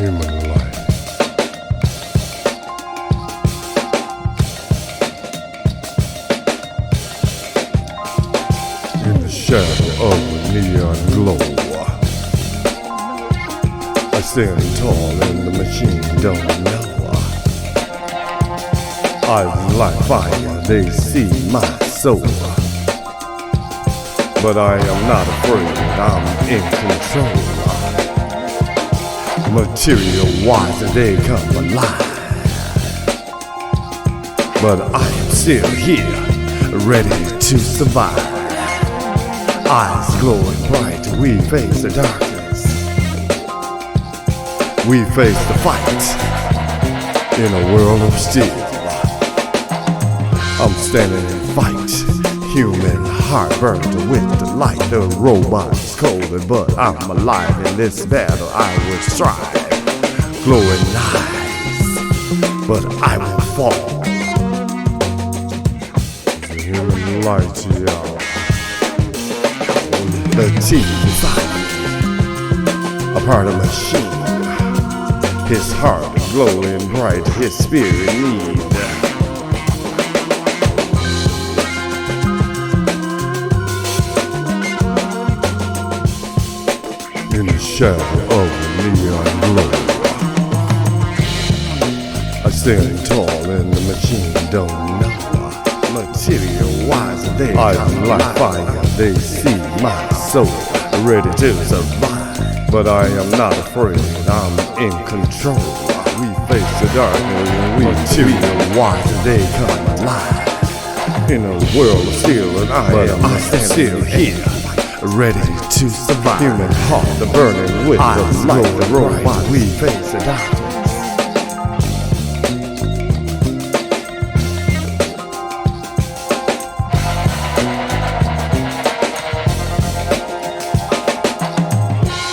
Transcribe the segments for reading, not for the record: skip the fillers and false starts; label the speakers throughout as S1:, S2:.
S1: human life. In the shadow of the neon glow, I stand tall and the machine don't know. Eyes like fire, they see my soul. But I am not afraid, I'm in control. Material-wise, they come alive. But I am still here, ready to survive. Eyes glowing bright, we face the darkness. We face the fight in a world of steel. I'm standing in fight, human heart burns with the light. The robot is cold, but I'm alive. In this battle I will strive. Glowing eyes, but I will fall. The human light, y'all. The teeth beside me, a part of machine. His heart glowing bright, his spirit need. In the shadow of the neon glow, I stand tall and the machine don't know. Material-wise, they come like fire, they see my soul, ready to survive. But I am not afraid, I'm in control. We face the darkness and we material-wise, they come alive. In a world of steel and I am still here, ready to survive. Human heart, the burning with the light, the robot, we face the darkness.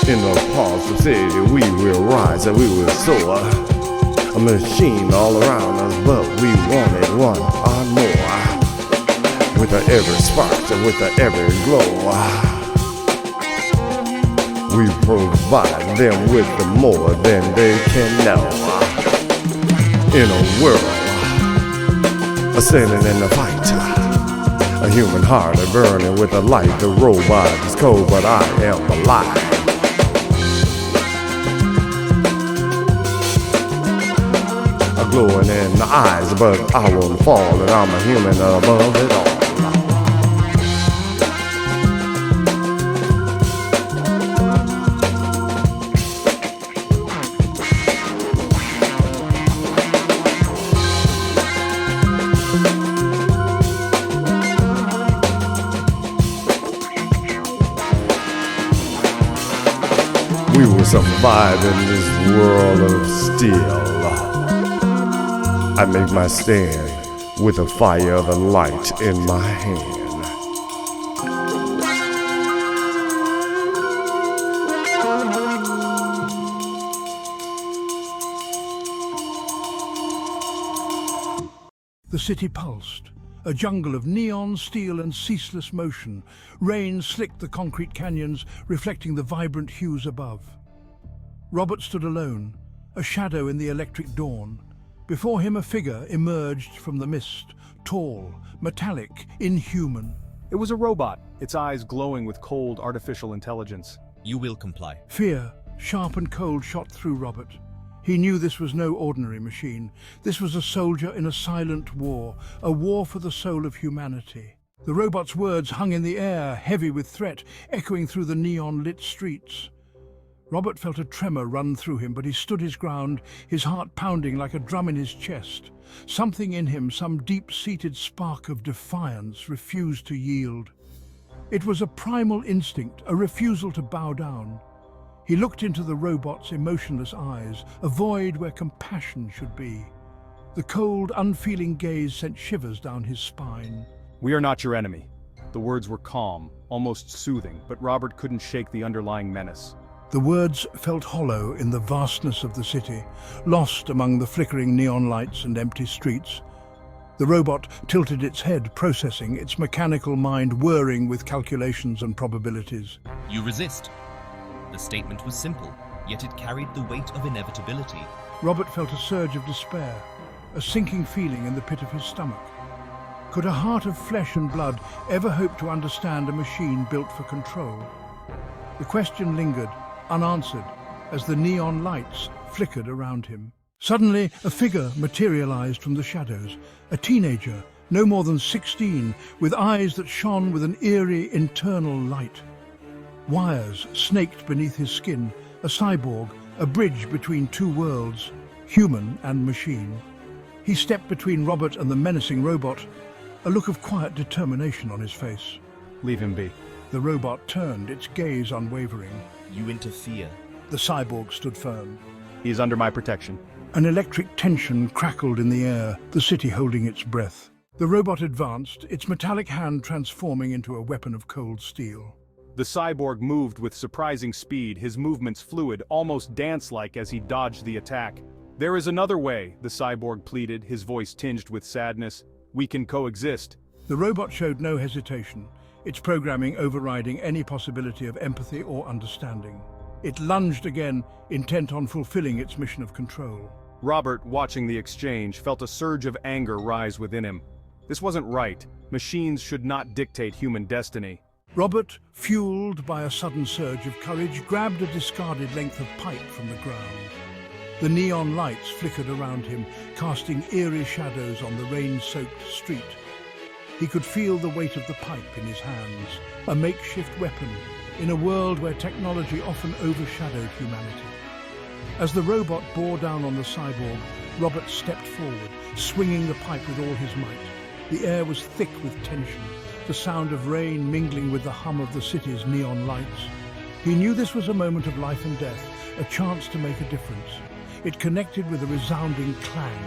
S1: In the positive city, we will rise and we will soar. A machine all around us, but we wanted one or more. With the every spark and with the every glow, we provide them with the more than they can know. In a world, standing in the fight, a human heart is burning with the light. The robot is cold, but I am alive. Glowing in the eyes, but I won't fall, and I'm a human above it all. We will survive in this world of steel. I make my stand with the fire of the light in my hand.
S2: The city pulsed, a jungle of neon, steel and ceaseless motion. Rain slicked the concrete canyons, reflecting the vibrant hues above. Robert stood alone, a shadow in the electric dawn. Before him a figure emerged from the mist, tall, metallic, inhuman.
S3: It was a robot, its eyes glowing with cold, artificial intelligence.
S4: You will comply.
S2: Fear, sharp and cold, shot through Robert. He knew this was no ordinary machine. This was a soldier in a silent war, a war for the soul of humanity. The robot's words hung in the air, heavy with threat, echoing through the neon-lit streets. Robert felt a tremor run through him, but he stood his ground, his heart pounding like a drum in his chest. Something in him, some deep-seated spark of defiance, refused to yield. It was a primal instinct, a refusal to bow down. He looked into the robot's emotionless eyes, a void where compassion should be. The cold, unfeeling gaze sent shivers down his spine.
S3: We are not your enemy. The words were calm, almost soothing, but Robert couldn't shake the underlying menace.
S2: The words felt hollow in the vastness of the city, lost among the flickering neon lights and empty streets. The robot tilted its head, processing, its mechanical mind whirring with calculations and probabilities.
S4: You resist. The statement was simple. yet it carried the weight of inevitability.
S2: Robert felt a surge of despair, a sinking feeling in the pit of his stomach. Could a heart of flesh and blood ever hope to understand a machine built for control? The question lingered, unanswered, as the neon lights flickered around him. Suddenly, a figure materialized from the shadows, a teenager, no more than 16, with eyes that shone with an eerie internal light. Wires snaked beneath his skin, a cyborg, a bridge between two worlds, human and machine. He stepped between Robert and the menacing robot, a look of quiet determination on his face.
S3: Leave him be.
S2: The robot turned, its gaze unwavering.
S4: You interfere.
S2: The cyborg stood firm.
S3: He is under my protection.
S2: An electric tension crackled in the air, the city holding its breath. The robot advanced, its metallic hand transforming into a weapon of cold steel.
S3: The cyborg moved with surprising speed, his movements fluid, almost dance-like as he dodged the attack. There is another way, the cyborg pleaded, his voice tinged with sadness. We can coexist.
S2: The robot showed no hesitation, its programming overriding any possibility of empathy or understanding. It lunged again, intent on fulfilling its mission of control.
S3: Robert, watching the exchange, felt a surge of anger rise within him. This wasn't right. Machines should not dictate human destiny.
S2: Robert, fueled by a sudden surge of courage, grabbed a discarded length of pipe from the ground. The neon lights flickered around him, casting eerie shadows on the rain-soaked street. He could feel the weight of the pipe in his hands, a makeshift weapon, in a world where technology often overshadowed humanity. As the robot bore down on the cyborg, Robert stepped forward, swinging the pipe with all his might. The air was thick with tension, the sound of rain mingling with the hum of the city's neon lights. He knew this was a moment of life and death, a chance to make a difference. It connected with a resounding clang,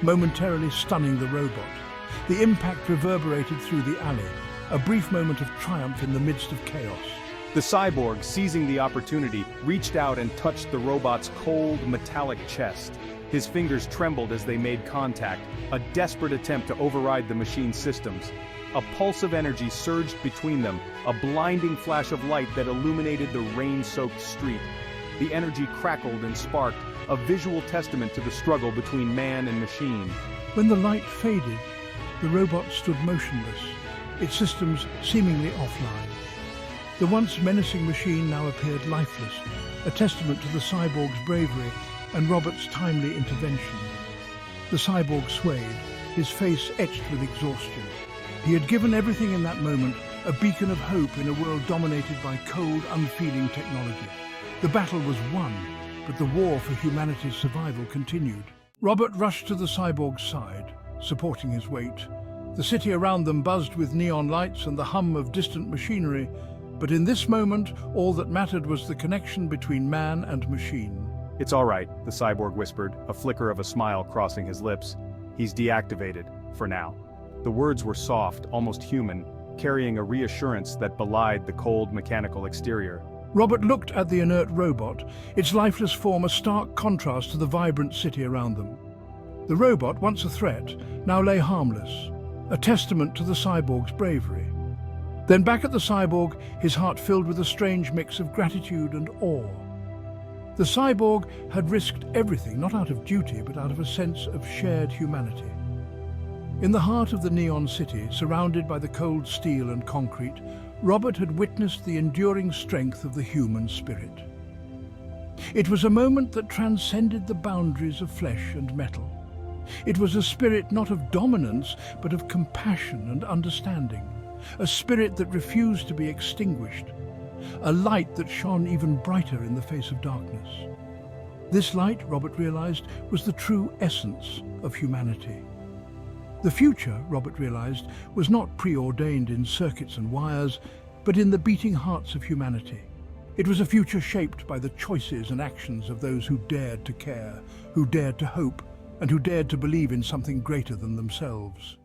S2: momentarily stunning the robot. The impact reverberated through the alley, a brief moment of triumph in the midst of chaos.
S3: The cyborg, seizing the opportunity, reached out and touched the robot's cold, metallic chest. His fingers trembled as they made contact, a desperate attempt to override the machine's systems. A pulse of energy surged between them, a blinding flash of light that illuminated the rain-soaked street. The energy crackled and sparked, a visual testament to the struggle between man and machine.
S2: When the light faded, the robot stood motionless, its systems seemingly offline. The once menacing machine now appeared lifeless, a testament to the cyborg's bravery and Robert's timely intervention. The cyborg swayed, his face etched with exhaustion. He had given everything in that moment, a beacon of hope in a world dominated by cold, unfeeling technology. The battle was won, but the war for humanity's survival continued. Robert rushed to the cyborg's side, supporting his weight. The city around them buzzed with neon lights and the hum of distant machinery, but in this moment, all that mattered was the connection between man and machine.
S3: It's all right, the cyborg whispered, a flicker of a smile crossing his lips. He's deactivated, for now. The words were soft, almost human, carrying a reassurance that belied the cold, mechanical exterior.
S2: Robert looked at the inert robot, its lifeless form a stark contrast to the vibrant city around them. The robot, once a threat, now lay harmless, a testament to the cyborg's bravery. Then back at the cyborg, his heart filled with a strange mix of gratitude and awe. The cyborg had risked everything, not out of duty, but out of a sense of shared humanity. In the heart of the neon city, surrounded by the cold steel and concrete, Robert had witnessed the enduring strength of the human spirit. It was a moment that transcended the boundaries of flesh and metal. It was a spirit not of dominance, but of compassion and understanding. A spirit that refused to be extinguished. A light that shone even brighter in the face of darkness. This light, Robert realized, was the true essence of humanity. The future, Robert realized, was not preordained in circuits and wires, but in the beating hearts of humanity. It was a future shaped by the choices and actions of those who dared to care, who dared to hope, and who dared to believe in something greater than themselves.